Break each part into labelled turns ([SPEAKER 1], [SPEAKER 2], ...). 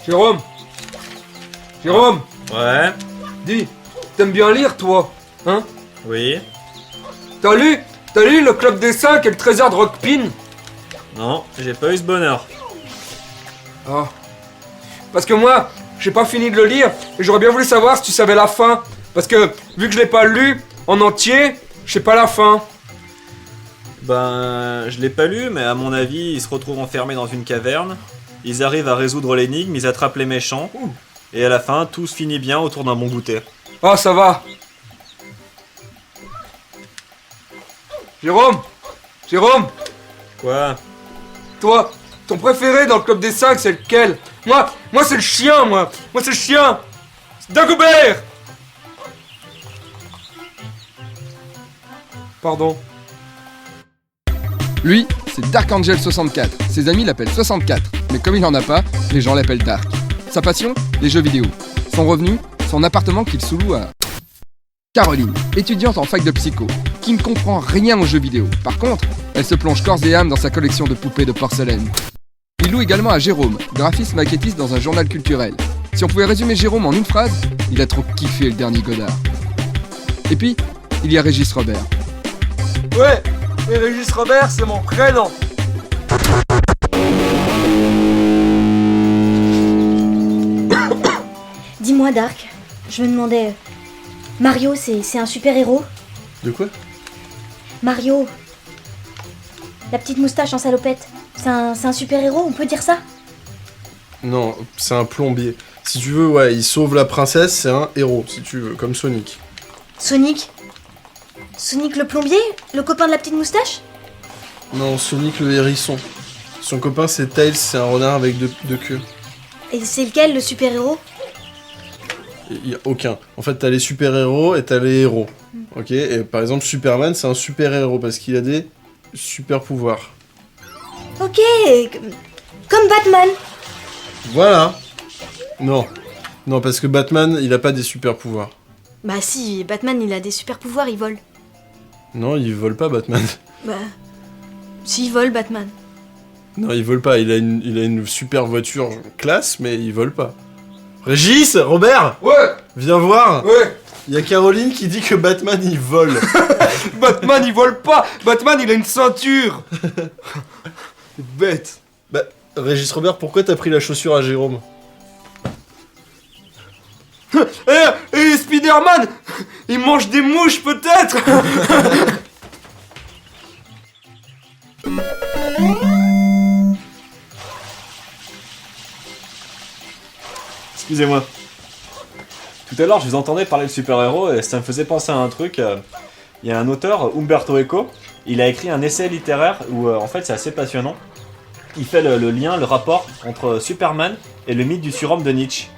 [SPEAKER 1] Jérôme Jérôme
[SPEAKER 2] Ouais.
[SPEAKER 1] Dis, t'aimes bien lire, toi? Hein?
[SPEAKER 2] Oui.
[SPEAKER 1] T'as lu le Club des 5 et le Trésor de Roquepine?
[SPEAKER 2] Non, j'ai pas eu ce bonheur.
[SPEAKER 1] Ah. Parce que moi, j'ai pas fini de le lire et j'aurais bien voulu savoir si tu savais la fin. Parce que, vu que je l'ai pas lu en entier, je sais pas la fin.
[SPEAKER 2] Ben, je l'ai pas lu, mais à mon avis, ils se retrouvent enfermés dans une caverne. Ils arrivent à résoudre l'énigme, ils attrapent les méchants. Et à la fin, tout se finit bien autour d'un bon goûter.
[SPEAKER 1] Ah, ça va. Jérôme Jérôme
[SPEAKER 2] Quoi?
[SPEAKER 1] Toi, ton préféré dans le Club des 5, c'est lequel? Moi c'est le chien, moi c'est le chien. C'est Dagobert. Pardon.
[SPEAKER 3] Lui, c'est Dark Angel 64. Ses amis l'appellent 64, mais comme il n'en a pas, les gens l'appellent Dark. Sa passion, les jeux vidéo. Son revenu, son appartement qu'il sous-loue à Caroline, étudiante en fac de psycho, qui ne comprend rien aux jeux vidéo. Par contre, elle se plonge corps et âme dans sa collection de poupées de porcelaine. Il loue également à Jérôme, graphiste maquettiste dans un journal culturel. Si on pouvait résumer Jérôme en une phrase, il a trop kiffé le dernier Godard. Et puis, il y a Régis Robert.
[SPEAKER 1] Ouais, et Régis Robert, c'est mon prénom.
[SPEAKER 4] Dis-moi, Dark, je me demandais... Mario, c'est un super-héros?
[SPEAKER 5] De quoi?
[SPEAKER 4] Mario, la petite moustache en salopette, c'est un super-héros, on peut dire ça?
[SPEAKER 5] Non, c'est un plombier. Si tu veux, ouais, il sauve la princesse, c'est un héros, si tu veux, comme Sonic.
[SPEAKER 4] Sonic? Sonic le plombier? Le copain de la petite moustache?
[SPEAKER 5] Non, Sonic le hérisson. Son copain c'est Tails, c'est un renard avec deux queues.
[SPEAKER 4] Et c'est lequel, le super-héros?
[SPEAKER 5] Il y a aucun. En fait, t'as les super-héros et t'as les héros. Ok? Et par exemple, Superman, c'est un super-héros parce qu'il a des super-pouvoirs.
[SPEAKER 4] Ok, comme Batman.
[SPEAKER 5] Voilà. Non. Non, parce que Batman, il a pas des super-pouvoirs.
[SPEAKER 4] Bah si, Batman il a des super-pouvoirs, il vole.
[SPEAKER 5] Non, il vole pas, Batman.
[SPEAKER 4] Bah... Si, il vole, Batman.
[SPEAKER 5] Non, il vole pas. Il a une super voiture classe, mais il vole pas. Régis, Robert,
[SPEAKER 1] Ouais,
[SPEAKER 5] viens voir.
[SPEAKER 1] ouais.
[SPEAKER 5] Il y a Caroline qui dit que Batman il vole.
[SPEAKER 1] Batman, il vole pas. Batman, il a une ceinture. Bête.
[SPEAKER 5] Bah, Régis Robert, pourquoi t'as pris la chaussure à Jérôme?
[SPEAKER 1] Et Spider-Man, il mange des mouches peut-être.
[SPEAKER 2] Excusez-moi. Tout à l'heure, je vous entendais parler de super-héros et ça me faisait penser à un truc. Il y a un auteur, Umberto Eco, il a écrit un essai littéraire où en fait c'est assez passionnant. Il fait le lien, le rapport entre Superman et le mythe du surhomme de Nietzsche.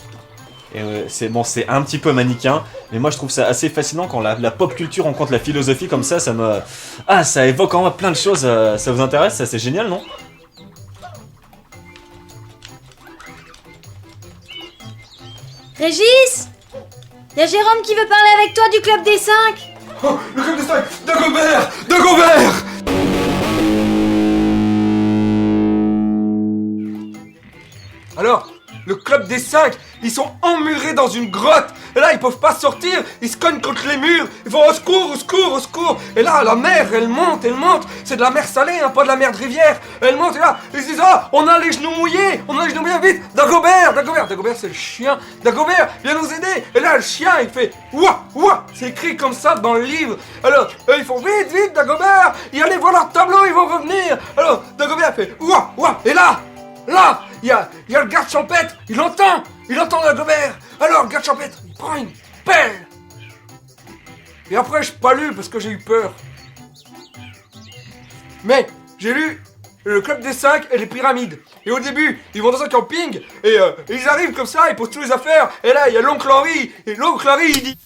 [SPEAKER 2] Et c'est un petit peu manichéen, mais moi je trouve ça assez fascinant quand la pop culture rencontre la philosophie comme ça me... Ah, ça évoque en moi plein de choses, ça vous intéresse? Ça c'est génial, non?
[SPEAKER 4] Régis! Y'a Jérôme qui veut parler avec toi du Club des 5!
[SPEAKER 1] Oh, le Club des 5, Dagobert, Dagobert. Alors, le Club des 5, ils sont emmurés dans une grotte. Et là, ils peuvent pas sortir, ils se cognent contre les murs. Ils font au secours, au secours, au secours. Et là, la mer, elle monte, elle monte. C'est de la mer salée, hein, pas de la mer de rivière. Elle monte et là, ils se disent, ah, on a les genoux mouillés, vite. Dagobert, Dagobert, c'est le chien. Dagobert, viens nous aider. Et là, le chien, il fait, ouah, ouah. C'est écrit comme ça dans le livre. Alors, ils font, vite, Dagobert. Et allez voir leur tableau, ils vont revenir. Alors, Dagobert fait, ouah, ouah. Et là, il y a le garde champêtre, il entend Dagobert. Alors, le garde champêtre, il prend une pelle. Et après, je n'ai pas lu parce que j'ai eu peur. Mais, j'ai lu le Club des 5 et les pyramides. Et au début, ils vont dans un camping et ils arrivent comme ça, ils posent toutes les affaires. Et là, il y a l'oncle Henri. Et l'oncle Henri, il dit...